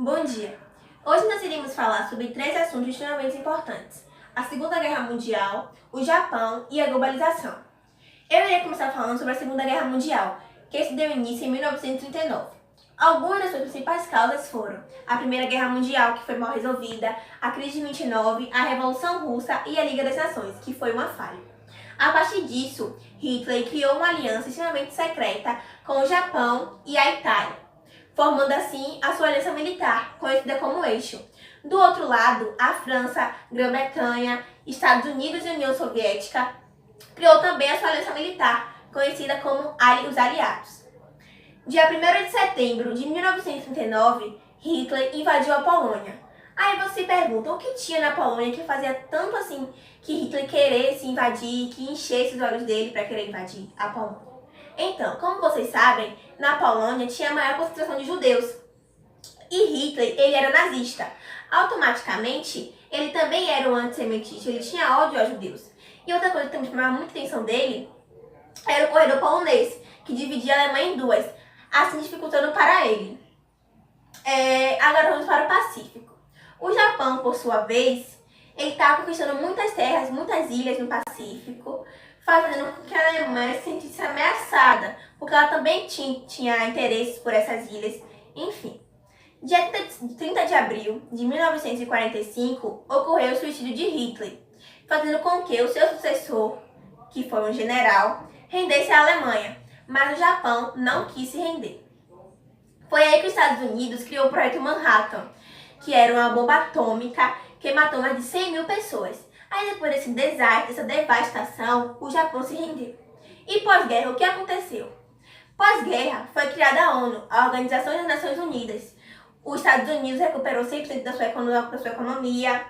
Bom dia! Hoje nós iremos falar sobre três assuntos extremamente importantes: a Segunda Guerra Mundial, o Japão e a globalização. Eu irei começar falando sobre a Segunda Guerra Mundial, que se deu início em 1939. Algumas das suas principais causas foram a Primeira Guerra Mundial, que foi mal resolvida, a crise de 29, a Revolução Russa e a Liga das Nações, que foi uma falha. A partir disso, Hitler criou uma aliança extremamente secreta com o Japão e a Itália, formando assim a sua aliança militar, conhecida como Eixo. Do outro lado, a França, Grã-Bretanha, Estados Unidos e União Soviética criou também a sua aliança militar, conhecida como os Aliados. Dia 1º de setembro de 1939, Hitler invadiu a Polônia. Aí você se pergunta, o que tinha na Polônia que fazia tanto assim que Hitler queresse invadir, que enchesse os olhos dele para querer invadir a Polônia? Então, como vocês sabem, na Polônia tinha a maior concentração de judeus. E Hitler, ele era nazista. Automaticamente, ele também era um antissemitista, ele tinha ódio aos judeus. E outra coisa que também chamava muita atenção dele era o corredor polonês, que dividia a Alemanha em duas, assim dificultando para ele. Agora vamos para o Pacífico. O Japão, por sua vez, ele estava conquistando muitas terras, muitas ilhas no Pacífico, fazendo com que a Alemanha se sentisse ameaçada, porque ela também tinha interesses por essas ilhas. Enfim, dia 30 de abril de 1945, ocorreu o suicídio de Hitler, fazendo com que o seu sucessor, que foi um general, rendesse a Alemanha, mas o Japão não quis se render. Foi aí que os Estados Unidos criou o Projeto Manhattan, que era uma bomba atômica que matou mais de 100.000 pessoas. Aí depois desse desastre, dessa devastação, o Japão se rendeu. E pós-guerra, o que aconteceu? Pós-guerra, foi criada a ONU, a Organização das Nações Unidas. Os Estados Unidos recuperou 100% da sua economia,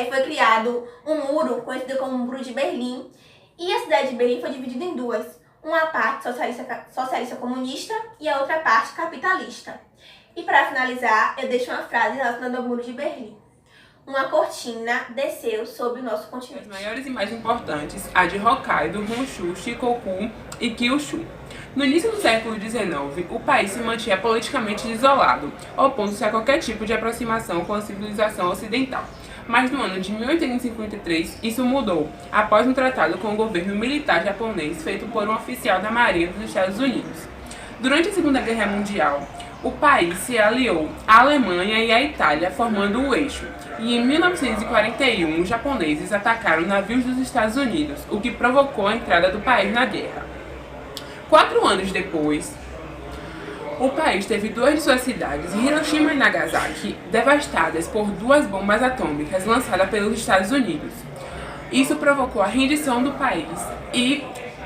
foi criado um muro, conhecido como Muro de Berlim, e a cidade de Berlim foi dividida em duas. Uma parte socialista comunista e a outra parte capitalista. E para finalizar, eu deixo uma frase relacionada ao Muro de Berlim. Uma cortina desceu sobre o nosso continente. As maiores e mais importantes, a de Hokkaido, Honshu, Shikoku e Kyushu. No início do século XIX, o país se mantinha politicamente isolado, opondo-se a qualquer tipo de aproximação com a civilização ocidental. Mas no ano de 1853, isso mudou, após um tratado com o governo militar japonês feito por um oficial da Marinha dos Estados Unidos. Durante a Segunda Guerra Mundial, o país se aliou à Alemanha e à Itália, formando o Eixo. E em 1941, os japoneses atacaram navios dos Estados Unidos, o que provocou a entrada do país na guerra. 4 anos depois, o país teve 2 de suas cidades, Hiroshima e Nagasaki, devastadas por 2 bombas atômicas lançadas pelos Estados Unidos. Isso provocou a rendição do país e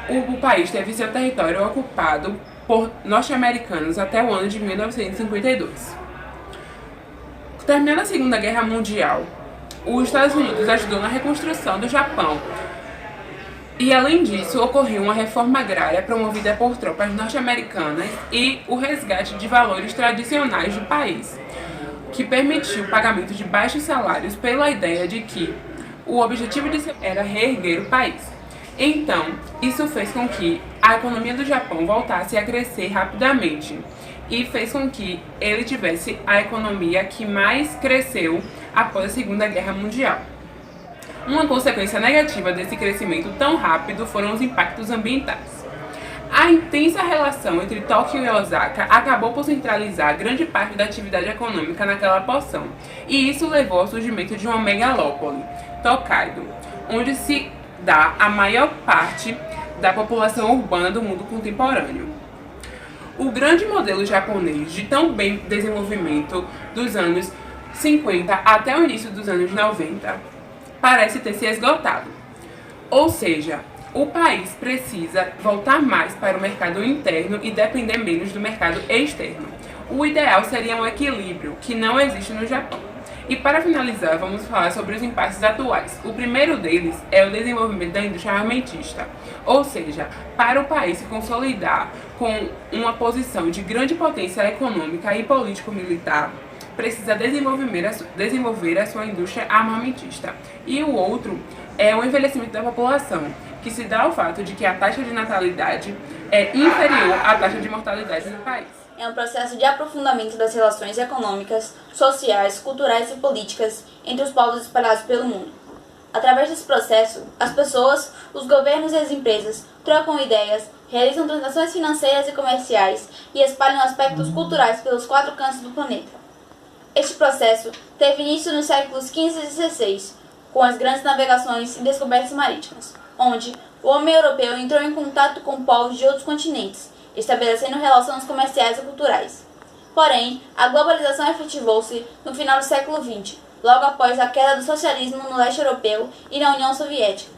o país teve seu território ocupado por norte-americanos até o ano de 1952. Terminando a Segunda Guerra Mundial, os Estados Unidos ajudou na reconstrução do Japão. E além disso, ocorreu uma reforma agrária promovida por tropas norte-americanas e o resgate de valores tradicionais do país, que permitiu o pagamento de baixos salários pela ideia de que o objetivo era reerguer o país. Então, isso fez com que a economia do Japão voltasse a crescer rapidamente e fez com que ele tivesse a economia que mais cresceu após a Segunda Guerra Mundial. Uma consequência negativa desse crescimento tão rápido foram os impactos ambientais. A intensa relação entre Tóquio e Osaka acabou por centralizar grande parte da atividade econômica naquela porção, e isso levou ao surgimento de uma megalópole, Tokaido, onde se dá a maior parte da população urbana do mundo contemporâneo. O grande modelo japonês de tão bem desenvolvimento dos anos 50 até o início dos anos 90 parece ter se esgotado. Ou seja, o país precisa voltar mais para o mercado interno e depender menos do mercado externo. O ideal seria um equilíbrio, que não existe no Japão. E para finalizar, vamos falar sobre os impasses atuais. O primeiro deles é o desenvolvimento da indústria armamentista, ou seja, para o país se consolidar com uma posição de grande potência econômica e político-militar, precisa desenvolver a sua indústria armamentista. E o outro é o envelhecimento da população, que se dá ao fato de que a taxa de natalidade é inferior à taxa de mortalidade no país. é um processo de aprofundamento das relações econômicas, sociais, culturais e políticas entre os povos espalhados pelo mundo. Através desse processo, as pessoas, os governos e as empresas trocam ideias, realizam transações financeiras e comerciais e espalham aspectos culturais pelos 4 cantos do planeta. Este processo teve início nos séculos XV e XVI, com as grandes navegações e descobertas marítimas, onde o homem europeu entrou em contato com povos de outros continentes, estabelecendo relações comerciais e culturais. Porém, a globalização efetivou-se no final do século XX, logo após a queda do socialismo no leste europeu e na União Soviética.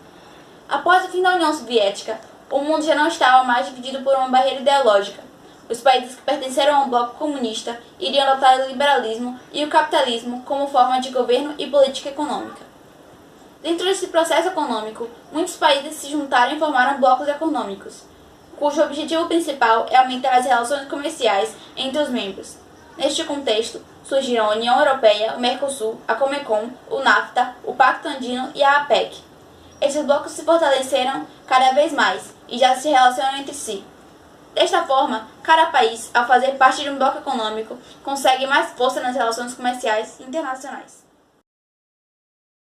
Após o fim da União Soviética, o mundo já não estava mais dividido por uma barreira ideológica. Os países que pertenceram ao bloco comunista iriam adotar o liberalismo e o capitalismo como forma de governo e política econômica. Dentro desse processo econômico, muitos países se juntaram e formaram blocos econômicos, cujo objetivo principal é aumentar as relações comerciais entre os membros. Neste contexto, surgiram a União Europeia, o Mercosul, a Comecon, o NAFTA, o Pacto Andino e a APEC. Esses blocos se fortaleceram cada vez mais e já se relacionam entre si. Desta forma, cada país, ao fazer parte de um bloco econômico, consegue mais força nas relações comerciais internacionais.